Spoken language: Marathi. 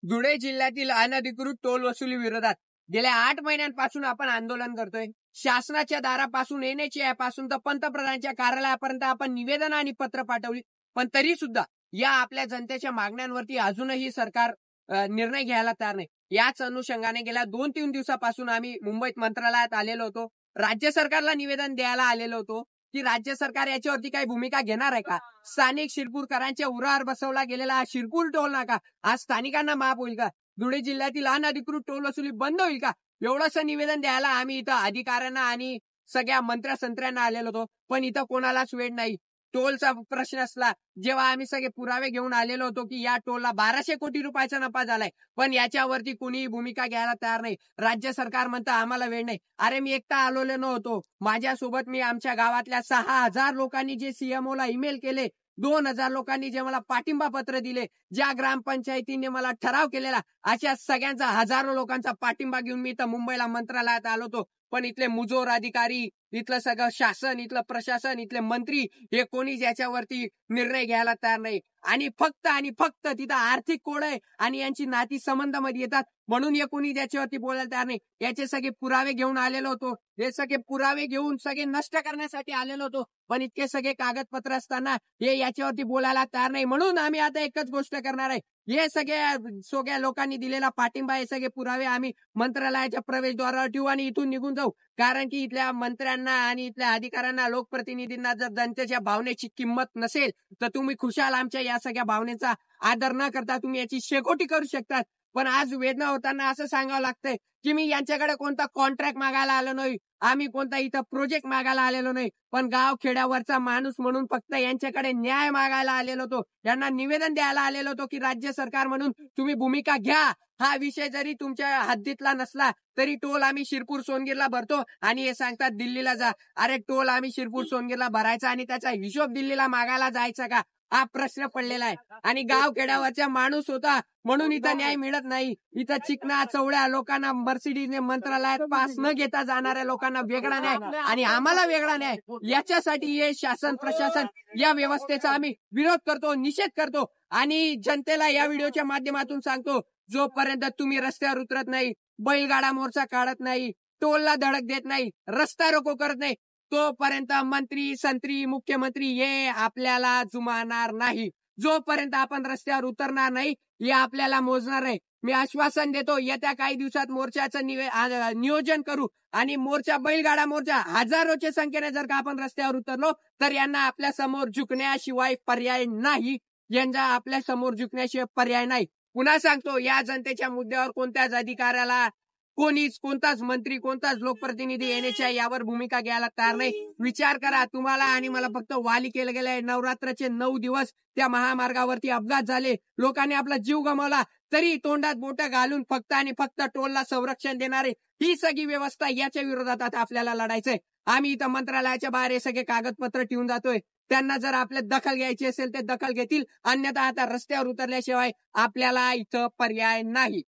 धुळे जिल्ह्यातील अनधिकृत टोल वसुली विरोधात गेल्या 8 महिन्यांपासून आपण आंदोलन करतोय। शासनाच्या दारापासून NHAI पासून तर पंतप्रधानांच्या कार्यालयापर्यंत आपण निवेदन आणि पत्र पाठवली, पण तरी सुद्धा या आपल्या जनतेच्या मागण्यांवरती अजूनही सरकार निर्णय घ्यायला तयार नाही। याच अनुषंगाने गेल्या 2-3 दिवसापासून आम्ही मुंबईत मंत्रालयात आलेलो होतो। राज्य सरकारला निवेदन द्यायला आलेलो होतो की राज्य सरकार याच्यावरती काही भूमिका घेणार आहे का? स्थानिक शिरपूरकरांच्या उरावर बसवला गेलेला हा शिरपूर टोल नाका आज स्थानिकांना माफ होईल का? धुळे जिल्ह्यातील अनधिकृत टोल वसुली बंद होईल का? एवढंसं निवेदन द्यायला आम्ही इथं अधिकाऱ्यांना आणि सगळ्या मंत्र्या-संत्र्यांना आलेलो होतो, पण इथं कोणालाच वेळ नाही। टोलचा प्रश्न असला, जेव्हा आम्ही सगळे पुरावे घेऊन आलेलो होतो की या टोलला 1200 कोटी रुपयाचा नफा झालाय, पण याच्यावरती कुणीही भूमिका घ्यायला तयार नाही। राज्य सरकार म्हणतं आम्हाला वेळ नाही। अरे मी एकटा आलेलो नव्हतो, माझ्यासोबत मी आमच्या गावातल्या 6000 लोकांनी जे CMO ला ईमेल केले, 2000 लोकांनी जे मला पाठिंबा पत्र दिले, ज्या ग्रामपंचायतीने मला ठराव केलेला, अशा सगळ्यांचा हजारो लोकांचा पाठिंबा घेऊन मी इथं मुंबईला मंत्रालयात आलो होतो। पण इथले मुजोर अधिकारी, इथलं सगळं शासन, इथलं प्रशासन, इथले मंत्री हे कोणीच याच्यावरती निर्णय घ्यायला तयार नाही। आणि फक्त तिथं आर्थिक कोड आहे आणि यांची नाती संबंधामध्ये येतात म्हणून हे कोणी याच्यावरती बोलायला तयार नाही। याचे सगळे पुरावे घेऊन आलेलो होतो, हे सगळे पुरावे घेऊन सगळे नष्ट करण्यासाठी आलेलो होतो, पण इतके सगळे कागदपत्र असताना हे याच्यावरती बोलायला तयार नाही। म्हणून आम्ही आता एकच गोष्ट करणार आहे, हे सगळ्या लोकांनी दिलेला पाठिंबा, हे सगळे पुरावे आम्ही मंत्रालयाच्या प्रवेशद्वारावर ठेवू आणि इथून निघून जाऊ। कारण की इथल्या मंत्र्यांना आणि इथल्या अधिकाऱ्यांना, लोकप्रतिनिधींना जर जनतेच्या भावनेची किंमत नसेल तर तुम्ही खुशाल आमच्या या सगळ्या भावनेचा आदर न करता तुम्ही याची शेकोटी करू शकतात। पण आज वेदना होताना असं सांगावं लागतंय की मी यांच्याकडे कोणता कॉन्ट्रॅक्ट मागायला आलो नाही, आम्ही कोणता इथं प्रोजेक्ट मागायला आलेलो नाही, पण गाव खेड्यावरचा माणूस म्हणून फक्त यांच्याकडे न्याय मागायला आलेलो होतो, यांना निवेदन द्यायला आलेलो होतो की राज्य सरकार म्हणून तुम्ही भूमिका घ्या। हा विषय जरी तुमच्या हद्दीतला नसला तरी टोल आम्ही शिरपूर सोनगीरला भरतो आणि हे सांगतात दिल्लीला जा। अरे टोल आम्ही शिरपूर सोनगीरला भरायचा आणि त्याचा हिशोब दिल्लीला मागायला जायचा का? हा प्रश्न पडलेला आहे। आणि गाव खेड्यावरचा माणूस होता म्हणून इथं न्याय मिळत नाही। इथं चिकना चवड्या लोकांना मर्सिडीजने मंत्रालयात पास न घेता जाणाऱ्या लोकांना वेगळा न्याय आणि आम्हाला वेगळा न्याय, याच्यासाठी हे शासन प्रशासन या व्यवस्थेचा आम्ही विरोध करतो, निषेध करतो आणि जनतेला या व्हिडिओच्या माध्यमातून सांगतो, जोपर्यंत तुम्ही रस्त्यावर उतरत नाही, बैलगाडा मोर्चा काढत नाही, टोलला धडक देत नाही, रस्ता रोको करत नाही, तोपर्यंत मंत्री संत्री मुख्यमंत्री हे आपल्याला जुमानणार नाही। जोपर्यंत आपण रस्त्यावर उतरणार नाही हे आपल्याला मोजणार आहे। मी आश्वासन देतो, येत्या काही दिवसात मोर्चाचं नियोजन करू आणि मोर्चा, बैलगाडा मोर्चा हजारोच्या संख्येने जर का आपण रस्त्यावर उतरलो तर यांना आपल्या समोर झुकण्याशिवाय पर्याय नाही, यांना आपल्या समोर झुकण्याशिवाय पर्याय नाही। पुन्हा सांगतो, या जनतेच्या मुद्द्यावर कोणत्याच अधिकाऱ्याला, कोणताच मंत्री, कोणताच लोकप्रतिनिधी NHAI यावर भूमिका घ्यायला तयार नाही। विचार करा, तुम्हाला आणि मला फक्त वाली केलं गेलंय। नवरात्राचे 9 दिवस त्या महामार्गावरती अपघात झाले, लोकांनी आपला जीव गमावला, तरी तोंडात बोटं घालून फक्त आणि फक्त टोलला संरक्षण देणारे ही सगळी व्यवस्था, याच्या विरोधात आता आपल्याला लढायचंय। आम्ही इथं मंत्रालयाच्या बाहेर हे सगळे कागदपत्र ठेवून जातोय, त्यांना जर आपल्या दखल घ्यायची असेल ते दखल घेतील, अन्यथा आता रस्त्यावर उतरल्याशिवाय आपल्याला इथं पर्याय नाही।